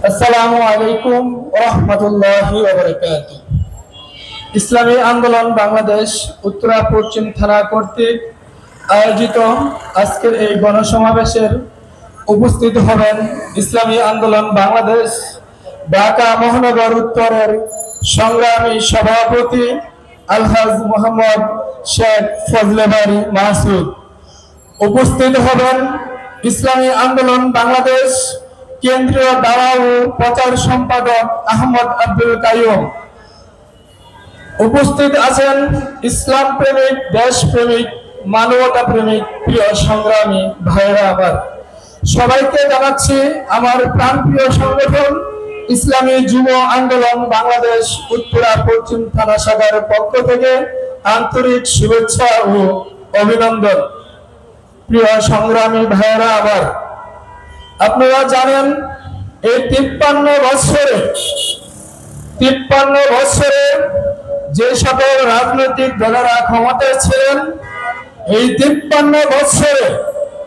আসসালামু আলাইকুম ওয়া রাহমাতুল্লাহি ওয়া বারাকাতুহু। ইসলামী আন্দোলন বাংলাদেশ উত্তরা পশ্চিম থানা কর্তৃক আয়োজিত আজকের এই গণসমাবেশের উপস্থিত হবেন ইসলামী আন্দোলন বাংলাদেশ ঢাকা মহানগর উত্তরের সংগ্রামী সভাপতি আলহাজ মোহাম্মদ শেখ ফজলে বারী মাসুদ। উপস্থিত হবেন ইসলামী আন্দোলন বাংলাদেশ কেন্দ্রীয় দাওয়া ও প্রচার সম্পাদক আহমদ আব্দুল কাইয়ুম। উপস্থিত আছেন ইসলাম প্রেমিক, দেশ প্রেমিক, মানবতা প্রেমিক প্রিয় সংগ্রামী ভাইরা আমার। সবাইকে জানাচ্ছি আমার প্রাণপ্রিয় সংগঠন ইসলামী যুব আন্দোলন বাংলাদেশ উত্তরা পশ্চিম থানা শাখার পক্ষ থেকে আন্তরিক শুভেচ্ছা ও অভিনন্দন। প্রিয় সংগ্রামী ভাইরা আমার, আপনারা জানেন এই 53 বছরে যে সকল রাজনৈতিক দলেরা ক্ষমতায় ছিলেন, এই 53 বছরে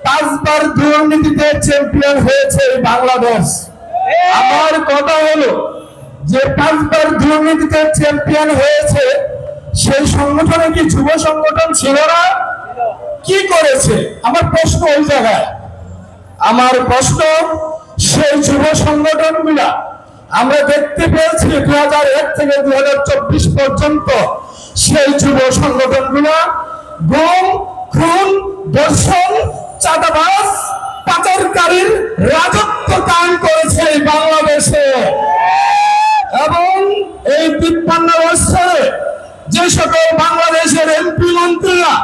5 বার দুর্নীতিতে চ্যাম্পিয়ন হয়েছে বাংলাদেশ। আমার কথা হলো যে 5 বার দুর্নীতিতে চ্যাম্পিয়ন হয়েছে, সেই সংগঠনে কি যুব সংগঠন ছিল না? কি করেছে? আমার প্রশ্ন ওই জায়গায়। আমার প্রশ্ন, সেই যুব সংগঠনগুলা আমরা দেখতে পেয়েছি 2001 থেকে 2024 পর্যন্ত সেই যুব সংগঠনগুলা গুম, খুন, ধর্ষণ, চাঁদাবাজ, পাচারকারীর রাজত্ব কায়েম করেছে বাংলাদেশে। এবং এই 53 বছরে যে সকল বাংলাদেশের এমপি মন্ত্রীরা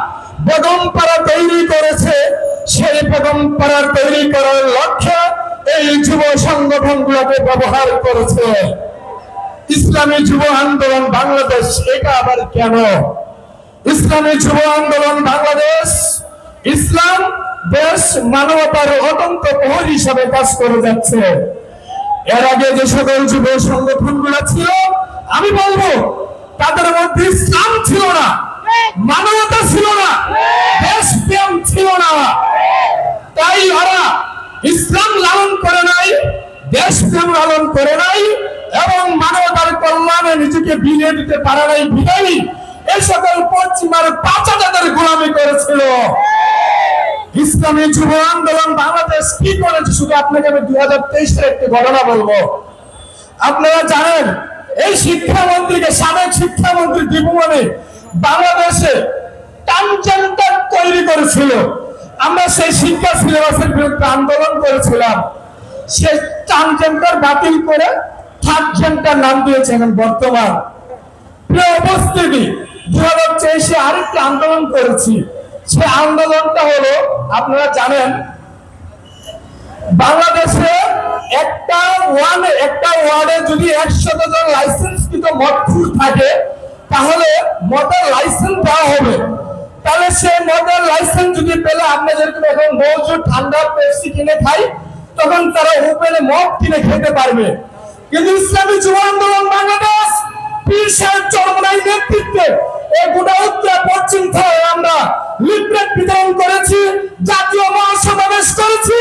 বেগমপাড়া তৈরি করেছে, সেই বেগমপাড়া তৈরি করার লক্ষ্যে এই যুব সংগঠনগুলোকে ব্যবহার করেছে ইসলামী যুব আন্দোলন বাংলাদেশ। এটা আবার কেন? ইসলামী যুব আন্দোলন বাংলাদেশ ইসলাম, দেশ, মানবতার অত্যন্ত প্রহরী হিসাবে কাজ করে যাচ্ছে। এর আগে যে সকল যুব সংগঠনগুলো ছিল, আমি বলবো তাদের মধ্যে ইসলাম ছিল না, মানবতা ছিল না, দেশপ্রেম ছিল না। তাই ওরা ইসলাম লালন করে নাই, দেশপ্রেম লালন করে নাই এবং মানবতার কল্যাণে নিজেকে বিলিয়ে দিতে পারে নাই। বিদায়ী এই সকল পশ্চিমার পাচা তাদের গোলামি করেছিল। ইসলামী যুব আন্দোলন বাংলাদেশ কি করেছে? শুধু আপনাকে আমি 2023-এর একটি ঘটনা বলবো। আপনারা জানেন এই শিক্ষামন্ত্রীকে, সাবেক শিক্ষামন্ত্রী দীপুমণি বাংলাদেশে ট্রান্সজেন্ডার তৈরি করেছিল। আমরা সেই শিক্ষা সিলেবাসের বিরুদ্ধে আন্দোলন করেছিলাম। সেই ট্রান্সজেন্ডার বাতিল করে থার্ড জেন্ডার নাম দিয়েছে এখন বর্তমান। প্রিয় উপস্থিতি, 2023-এ আরেকটি আন্দোলন করেছি। সেই আন্দোলনটা হলো, আপনারা জানেন বাংলাদেশে একটা ওয়ার্ডে যদি 100 জন লাইসেন্সকৃত মদখোর থাকে, তাহলে মদের লাইসেন্স দেওয়া হবে। তাহলে সেই মদের লাইসেন্স যদি পেলে, আপনি যেরকম এখন মজুদ ঠান্ডা পেপসি কিনে খাই, তখন তারা ওপেনে মদ কিনে খেতে পারবে। কিন্তু ইসলামী যুব আন্দোলন বাংলাদেশ পীর সাহেব চরমনাই নেতৃত্বে এই গোটা উত্তরা পশ্চিম থানায় আমরা লিফলেট বিতরণ করেছি, জাতীয় মহাসমাবেশ করেছি।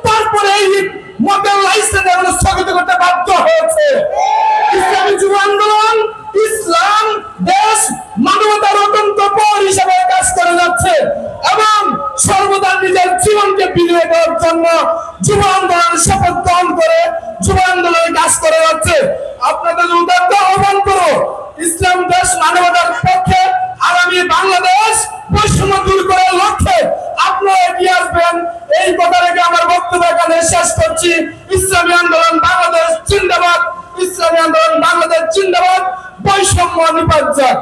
তারপরে এই মদের লাইসেন্স এগুলো স্থগিত করতে বাধ্য হয়েছে। ইসলামী যুব আন্দোলন ইসলাম, দেশ, মানবতার অত্যন্ত প্রহরী হিসেবে কাজ করে যাচ্ছে এবং সর্বদা নিজের জীবনকে বিলিয়ে দেওয়ার জন্য যুব আন্দোলন শপথ গ্রহণ করে যুব আন্দোলনে কাজ করে যাচ্ছে। আপনাদের উদাত্ত আহ্বান করো, ইসলাম, দেশ, মানবতার পক্ষে আগামী বাংলাদেশ বৈষম্য দূর করার লক্ষ্যে আপনারা এগিয়ে আসবেন। এই কথা রেখে আমার বক্তব্য এখানে শেষ করছি। ইসলামী আন্দোলন বাংলাদেশ জিন্দাবাদ, ইসলামী আন্দোলন বাংলাদেশ জিন্দাবাদ, বৈষম্য নিপাত যাক।